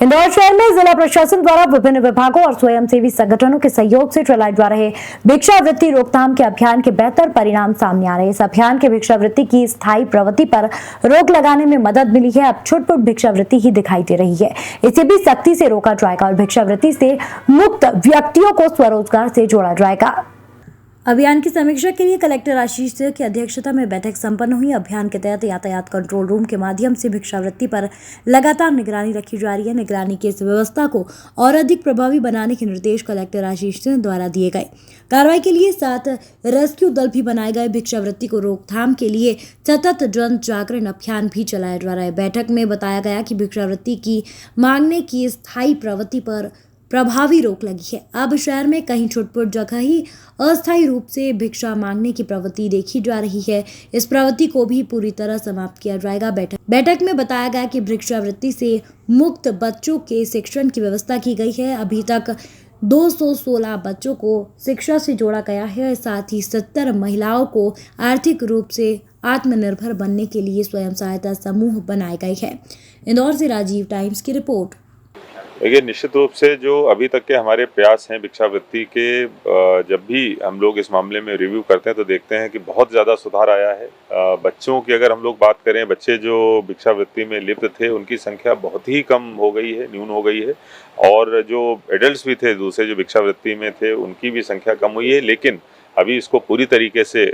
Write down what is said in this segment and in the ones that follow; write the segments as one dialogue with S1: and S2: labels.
S1: इंदौर शहर में जिला प्रशासन द्वारा विभिन्न विभागों और स्वयंसेवी संगठनों के सहयोग से चलाए जा रहे भिक्षावृत्ति रोकथाम के अभियान के बेहतर परिणाम सामने आ रहे हैं। इस अभियान के भिक्षावृत्ति की स्थायी प्रवृत्ति पर रोक लगाने में मदद मिली है। अब छुटपुट भिक्षावृत्ति ही दिखाई दे रही है, इसे भी सख्ती से रोका जाएगा और भिक्षावृत्ति से मुक्त व्यक्तियों को स्वरोजगार से जोड़ा जाएगा। अभियान की समीक्षा के लिए कलेक्टर आशीष की अध्यक्षता में बैठक संपन्न हुई। अभियान के तहत यातायात कंट्रोल रूम के माध्यम से भिक्षावृत्ति पर लगातार निगरानी रखी जा रही है। निगरानी की इस व्यवस्था को और अधिक प्रभावी बनाने के निर्देश कलेक्टर आशीष द्वारा दिए गए। कार्रवाई के लिए 7 रेस्क्यू दल भी बनाए गए। भिक्षावृत्ति को रोकथाम के लिए सतत जन जागरण अभियान भी चलाया जा रहा है। बैठक में बताया गया कि भिक्षावृत्ति की मांगने की स्थायी प्रवृत्ति पर प्रभावी रोक लगी है। अब शहर में कहीं छुटपुट जगह ही अस्थायी रूप से भिक्षा मांगने की प्रवृत्ति देखी जा रही है। इस प्रवृत्ति को भी पूरी तरह समाप्त किया जाएगा। बैठक में बताया गया कि भिक्षावृत्ति से मुक्त बच्चों के शिक्षण की व्यवस्था की गई है। अभी तक 216 बच्चों को शिक्षा से जोड़ा गया है। साथ ही 70 महिलाओं को आर्थिक रूप से आत्मनिर्भर बनने के लिए स्वयं सहायता समूह बनाए गए हैं। इंदौर से राजीव टाइम्स की रिपोर्ट।
S2: देखिए, निश्चित रूप से जो अभी तक के हमारे प्रयास हैं भिक्षावृत्ति के, जब भी हम लोग इस मामले में रिव्यू करते हैं तो देखते हैं कि बहुत ज़्यादा सुधार आया है। बच्चों की अगर हम लोग बात करें, बच्चे जो भिक्षावृत्ति में लिप्त थे उनकी संख्या बहुत ही कम हो गई है, न्यून हो गई है। और जो एडल्ट्स भी थे दूसरे जो भिक्षावृत्ति में थे उनकी भी संख्या कम हुई है। लेकिन अभी इसको पूरी तरीके से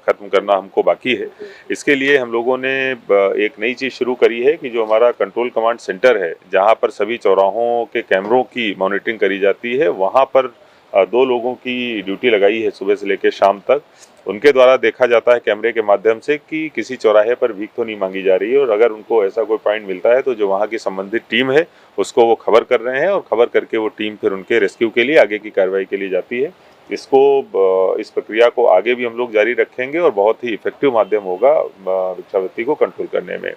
S2: ख़त्म करना हमको बाकी है। इसके लिए हम लोगों ने एक नई चीज़ शुरू करी है कि जो हमारा कंट्रोल कमांड सेंटर है, जहां पर सभी चौराहों के कैमरों की मॉनिटरिंग करी जाती है, वहां पर 2 लोगों की ड्यूटी लगाई है सुबह से लेकर शाम तक। उनके द्वारा देखा जाता है कैमरे के माध्यम से कि किसी चौराहे पर भीख तो नहीं मांगी जा रही है, और अगर उनको ऐसा कोई पॉइंट मिलता है तो जो वहाँ की संबंधित टीम है उसको वो खबर कर रहे हैं, और खबर करके वो टीम फिर उनके रेस्क्यू के लिए आगे की कार्रवाई के लिए जाती है। इस प्रक्रिया को आगे भी हम लोग जारी रखेंगे और बहुत ही इफेक्टिव माध्यम होगा भिक्षावृत्ति को कंट्रोल करने में।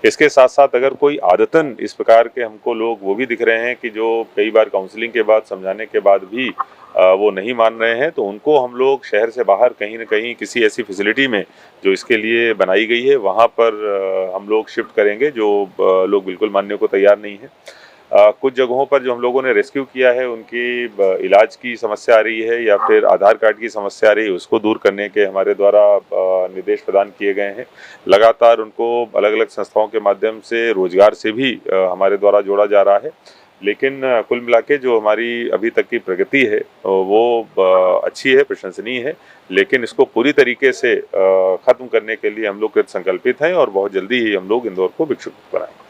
S2: इसके साथ साथ अगर कोई आदतन इस प्रकार के हमको लोग वो भी दिख रहे हैं कि जो कई बार काउंसलिंग के बाद, समझाने के बाद भी वो नहीं मान रहे हैं, तो उनको हम लोग शहर से बाहर कहीं न कहीं किसी ऐसी फैसिलिटी में जो इसके लिए बनाई गई है वहाँ पर हम लोग शिफ्ट करेंगे, जो लोग बिल्कुल मानने को तैयार नहीं है। कुछ जगहों पर जो हम लोगों ने रेस्क्यू किया है उनकी इलाज की समस्या आ रही है या फिर आधार कार्ड की समस्या आ रही है, उसको दूर करने के हमारे द्वारा निर्देश प्रदान किए गए हैं। लगातार उनको अलग अलग संस्थाओं के माध्यम से रोजगार से भी हमारे द्वारा जोड़ा जा रहा है। लेकिन कुल मिला के जो हमारी अभी तक की प्रगति है वो अच्छी है, प्रशंसनीय है। लेकिन इसको पूरी तरीके से ख़त्म करने के लिए हम लोग कृत संकल्पित हैं और बहुत जल्दी ही हम लोग इंदौर को भिक्षुक बनाएंगे।